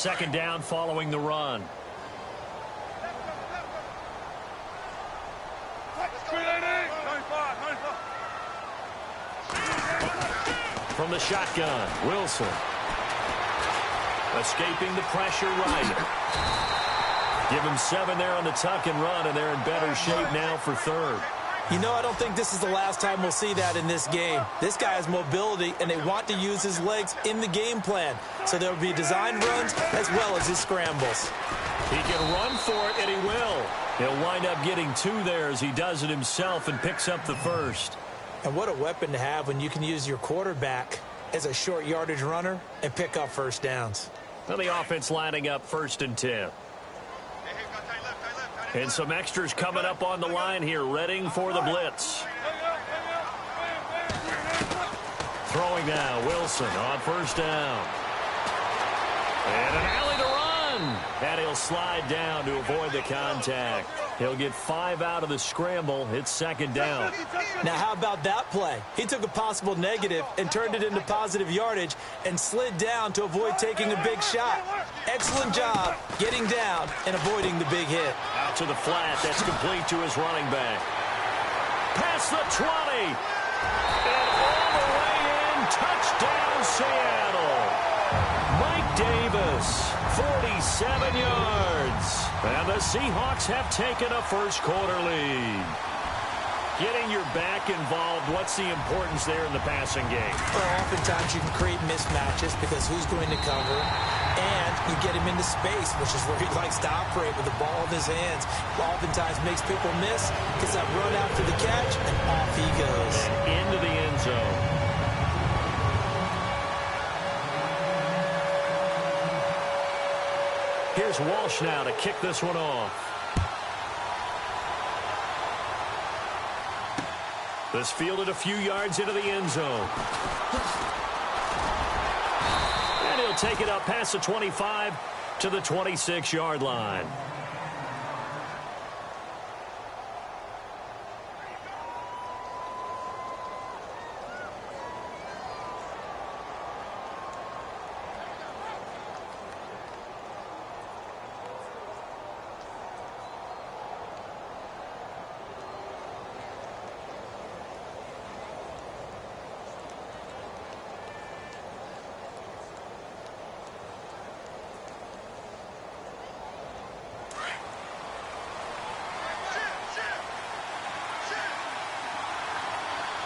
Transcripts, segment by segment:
second down following the run. From the shotgun, Wilson. Escaping the pressure right. Give him 7 there on the tuck and run, and they're in better shape now for third. You know, I don't think this is the last time we'll see that in this game. This guy has mobility, and they want to use his legs in the game plan. So there will be design runs as well as his scrambles. He can run for it, and he will. He'll wind up getting 2 there as he does it himself and picks up the first. And what a weapon to have when you can use your quarterback as a short yardage runner and pick up first downs. Well, the offense lining up 1st and 10. And some extras coming up on the line here, readying for the blitz. Throwing now, Wilson on 1st down. And an alley to run. And he'll slide down to avoid the contact. He'll get 5 out of the scramble. It's 2nd down. Now, how about that play? He took a possible negative and turned it into positive yardage and slid down to avoid taking a big shot. Excellent job getting down and avoiding the big hit. Out to the flat. That's complete to his running back. Past the 20. And all the way in. Touchdown, Seattle. Mike Davis, 47 yards. And the Seahawks have taken a first-quarter lead. Getting your back involved, what's the importance there in the passing game? Well, oftentimes you can create mismatches because who's going to cover, and you get him into space, which is where he likes to operate with the ball in his hands. Oftentimes makes people miss, gets that run out to the catch, and off he goes. And into the end zone. Here's Walsh now to kick this one off. This fielded a few yards into the end zone. And he'll take it up past the 25 to the 26-yard line.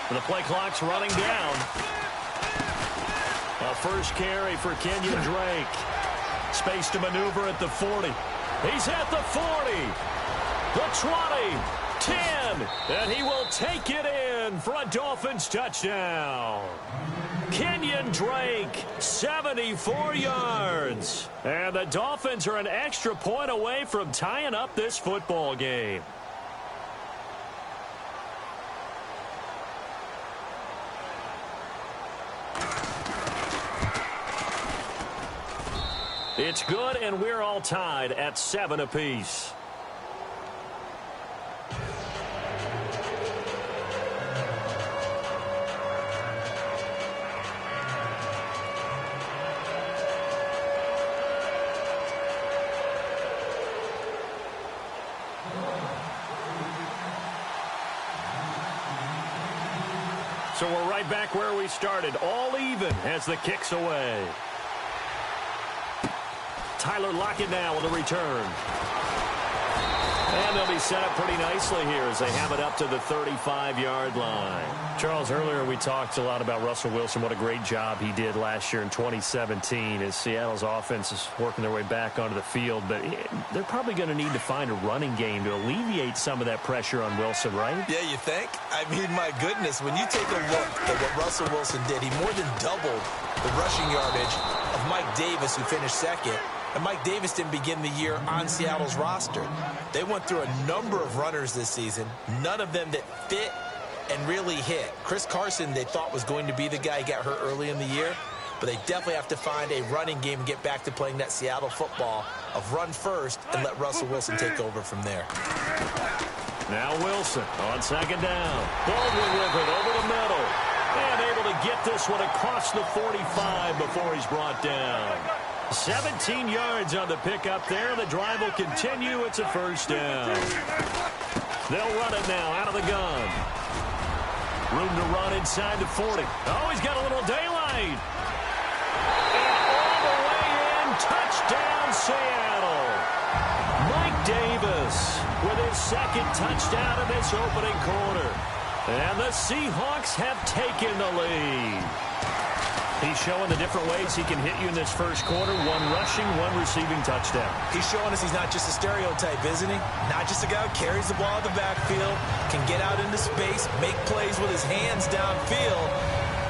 The play clock's running down. A first carry for Kenyon Drake. Space to maneuver at the 40. He's at the 40. The 20. 10. And he will take it in for a Dolphins touchdown. Kenyon Drake, 74 yards. And the Dolphins are an extra point away from tying up this football game. It's good, and we're all tied at 7 apiece. So we're right back where we started, all even as the kick's away. Tyler Lockett now with a return. And they'll be set up pretty nicely here as they have it up to the 35-yard line. Charles, earlier we talked a lot about Russell Wilson, what a great job he did last year in 2017 as Seattle's offense is working their way back onto the field. But they're probably going to need to find a running game to alleviate some of that pressure on Wilson, right? Yeah, you think? I mean, my goodness, when you take a look at what Russell Wilson did, he more than doubled the rushing yardage of Mike Davis, who finished second. And Mike Davis didn't begin the year on Seattle's roster. They went through a number of runners this season, none of them that fit and really hit. Chris Carson, they thought was going to be the guy who got hurt early in the year, but they definitely have to find a running game and get back to playing that Seattle football of run first and let Russell Wilson take over from there. Now Wilson on second down. Baldwin with it over the middle. And able to get this one across the 45 before he's brought down. 17 yards on the pickup there. The drive will continue. It's a first down. They'll run it now out of the gun. Room to run inside the 40. Oh, he's got a little daylight. And all the way in. Touchdown, Seattle. Mike Davis with his second touchdown in this opening quarter. And the Seahawks have taken the lead. He's showing the different ways he can hit you in this first quarter. One rushing, one receiving touchdown. He's showing us he's not just a stereotype, isn't he? Not just a guy who carries the ball in the backfield, can get out into space, make plays with his hands downfield.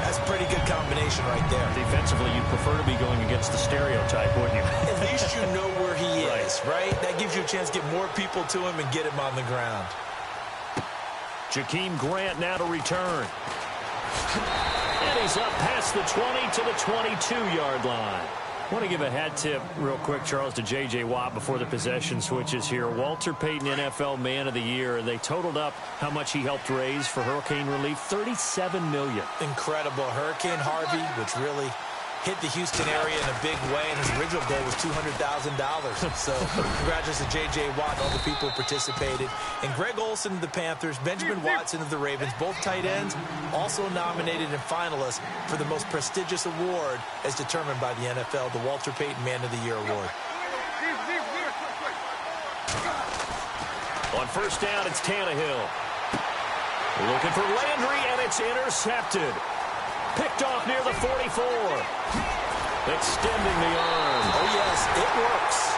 That's a pretty good combination right there. Defensively, you'd prefer to be going against the stereotype, wouldn't you? At least you know where he is, right? That gives you a chance to get more people to him and get him on the ground. Jakeem Grant now to return. And he's up past the 20 to the 22-yard line. I want to give a hat tip real quick, Charles, to J.J. Watt before the possession switches here. Walter Payton, NFL Man of the Year. They totaled up how much he helped raise for hurricane relief, $37 million. Incredible. Hurricane Harvey, which really hit the Houston area in a big way, and his original goal was $200,000. So congratulations to J.J. Watt and all the people who participated. And Greg Olsen of the Panthers, Benjamin Watson of the Ravens, both tight ends, also nominated and finalists for the most prestigious award as determined by the NFL, the Walter Payton Man of the Year Award. On first down, it's Tannehill. Looking for Landry, and it's intercepted. Picked off near the 44. Extending the arm. Oh, yes, it works.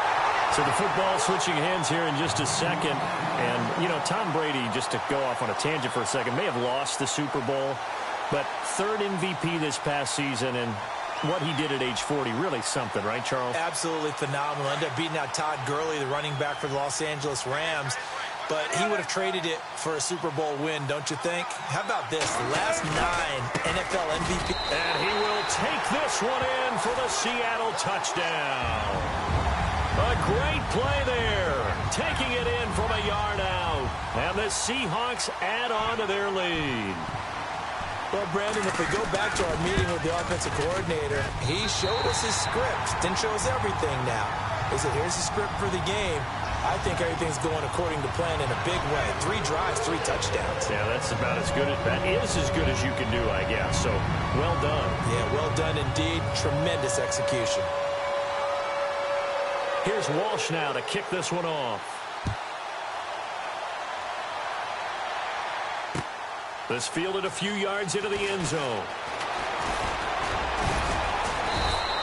So the football switching hands here in just a second. And, you know, Tom Brady, just to go off on a tangent for a second, may have lost the Super Bowl, but third MVP this past season, and what he did at age 40, really something, right, Charles? Absolutely phenomenal. Ended up beating out Todd Gurley, the running back for the Los Angeles Rams. But he would have traded it for a Super Bowl win, don't you think? How about this? The last 9 NFL MVP. And he will take this one in for the Seattle touchdown. A great play there. Taking it in from a yard out. And the Seahawks add on to their lead. Well, Brandon, if we go back to our meeting with the offensive coordinator, he showed us his script. Didn't show us everything now. He said, here's the script for the game. I think everything's going according to plan in a big way. 3 drives, 3 touchdowns. Yeah, that's about as good as that is as good as you can do, I guess. So, well done. Yeah, well done indeed. Tremendous execution. Here's Walsh now to kick this one off. This fielded a few yards into the end zone.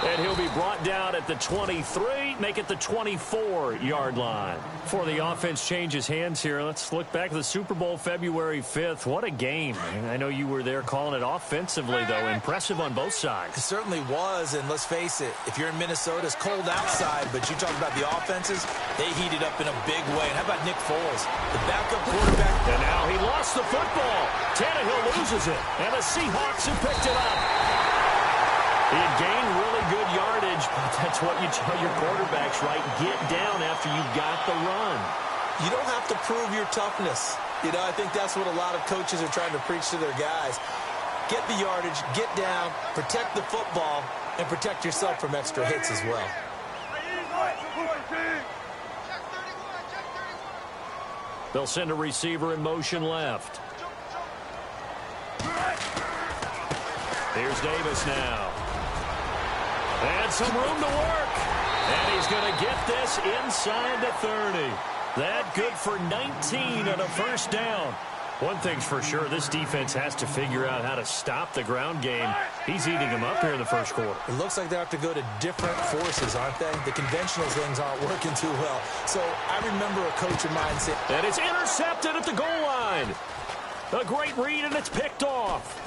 And he'll be brought down at the 23, make it the 24-yard line. Before the offense changes hands here, let's look back at the Super Bowl February 5th. What a game. I know you were there calling it offensively, though. Impressive on both sides. It certainly was, and let's face it, if you're in Minnesota, it's cold outside, but you talk about the offenses, they heated up in a big way. And how about Nick Foles, the backup quarterback? And now he lost the football. Tannehill loses it, and the Seahawks have picked it up. He had gained really good yardage, but that's what you tell your quarterbacks, right? Get down after you got the run. You don't have to prove your toughness. You know, I think that's what a lot of coaches are trying to preach to their guys. Get the yardage, get down, protect the football, and protect yourself from extra hits as well. They'll send a receiver in motion left. Here's Davis now. And some room to work. And he's going to get this inside the 30. That good for 19 and a first down. One thing's for sure, this defense has to figure out how to stop the ground game. He's eating them up here in the first quarter. It looks like they have to go to different forces, aren't they? The conventional things aren't working too well. So I remember a coach of mine say... And it's intercepted at the goal line. A great read, and it's picked off.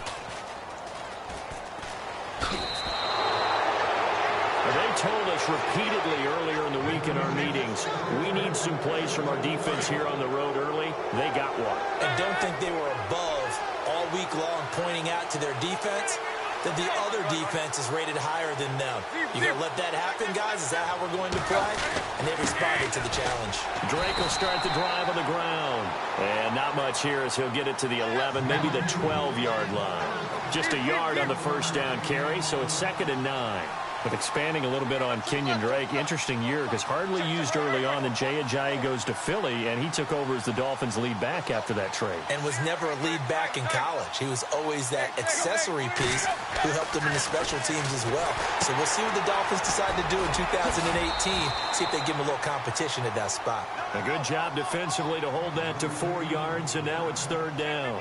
They told us repeatedly earlier in the week in our meetings, we need some plays from our defense here on the road early. They got one. And don't think they were above all week long pointing out to their defense that the other defense is rated higher than them. You going to let that happen, guys? Is that how we're going to play? And they responded to the challenge. Drake will start the drive on the ground. And not much here as he'll get it to the 11, maybe the 12-yard line. Just a yard on the first down carry, so it's 2nd and 9. But expanding a little bit on Kenyon Drake, interesting year because hardly used early on. Then Jay Ajayi goes to Philly, and he took over as the Dolphins' lead back after that trade. And was never a lead back in college. He was always that accessory piece who helped him in the special teams as well. So we'll see what the Dolphins decide to do in 2018. See if they give him a little competition at that spot. A good job defensively to hold that to 4 yards, and now it's 3rd down.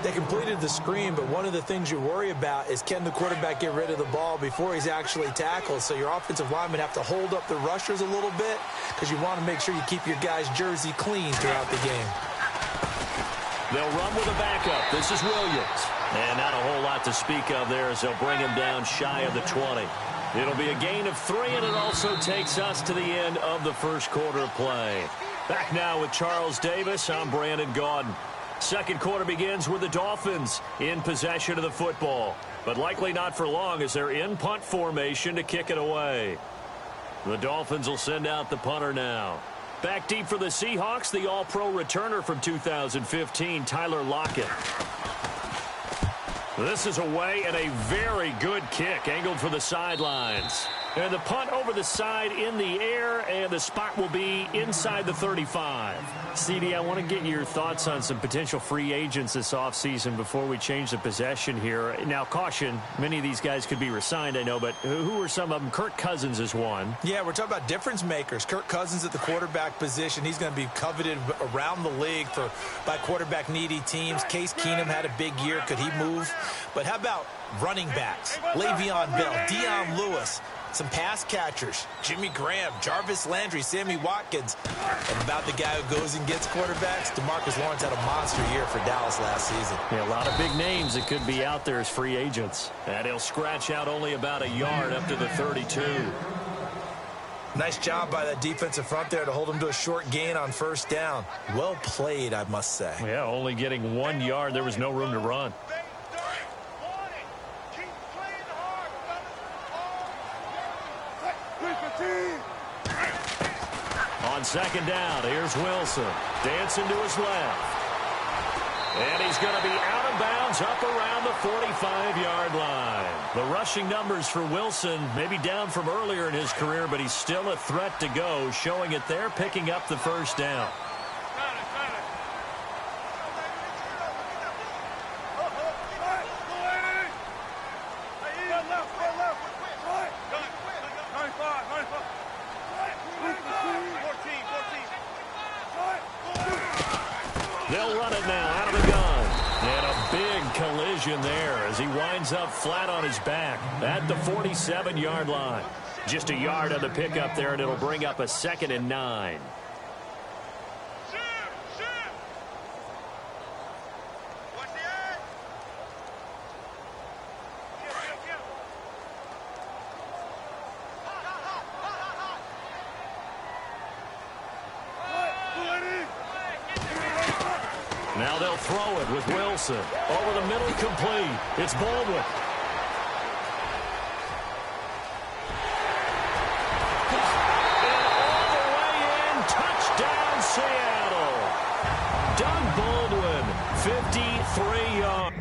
They completed the screen, but one of the things you worry about is can the quarterback get rid of the ball before he's actually tackled? So your offensive linemen have to hold up the rushers a little bit because you want to make sure you keep your guy's jersey clean throughout the game. They'll run with a backup. This is Williams. And not a whole lot to speak of there as they'll bring him down shy of the 20. It'll be a gain of 3, and it also takes us to the end of the first quarter play. Back now with Charles Davis. I'm Brandon Gaudin. Second quarter begins with the Dolphins in possession of the football, but likely not for long as they're in punt formation to kick it away. The Dolphins will send out the punter now. Back deep for the Seahawks, the All-Pro returner from 2015, Tyler Lockett. This is away and a very good kick, angled for the sidelines. And the punt over the side in the air, and the spot will be inside the 35. CD, I want to get your thoughts on some potential free agents this offseason before we change the possession here. Now, caution, many of these guys could be re-signed, I know, but who are some of them? Kirk Cousins is one. Yeah, we're talking about difference makers. Kirk Cousins at the quarterback position. He's going to be coveted around the league by quarterback-needy teams. Case Keenum had a big year. Could he move? But how about running backs? Le'Veon Bell, Deion Lewis. Some pass catchers, Jimmy Graham, Jarvis Landry, Sammy Watkins. And about the guy who goes and gets quarterbacks, DeMarcus Lawrence had a monster year for Dallas last season. Yeah, a lot of big names that could be out there as free agents. And he'll scratch out only about a yard up to the 32. Nice job by that defensive front there to hold him to a short gain on first down. Well played, I must say. Yeah, only getting 1 yard. There was no room to run. On second down, here's Wilson. Dancing to his left. And he's going to be out of bounds up around the 45-yard line. The rushing numbers for Wilson may be down from earlier in his career, but he's still a threat to go, showing it there, picking up the first down. They'll run it now out of the gun. And a big collision there as he winds up flat on his back at the 47-yard line. Just a yard on the pickup there, and it'll bring up a 2nd and 9. Now they'll throw it with Wilson. Over the middle, complete. It's Baldwin. And all the way in. Touchdown, Seattle. Doug Baldwin, 53 yards.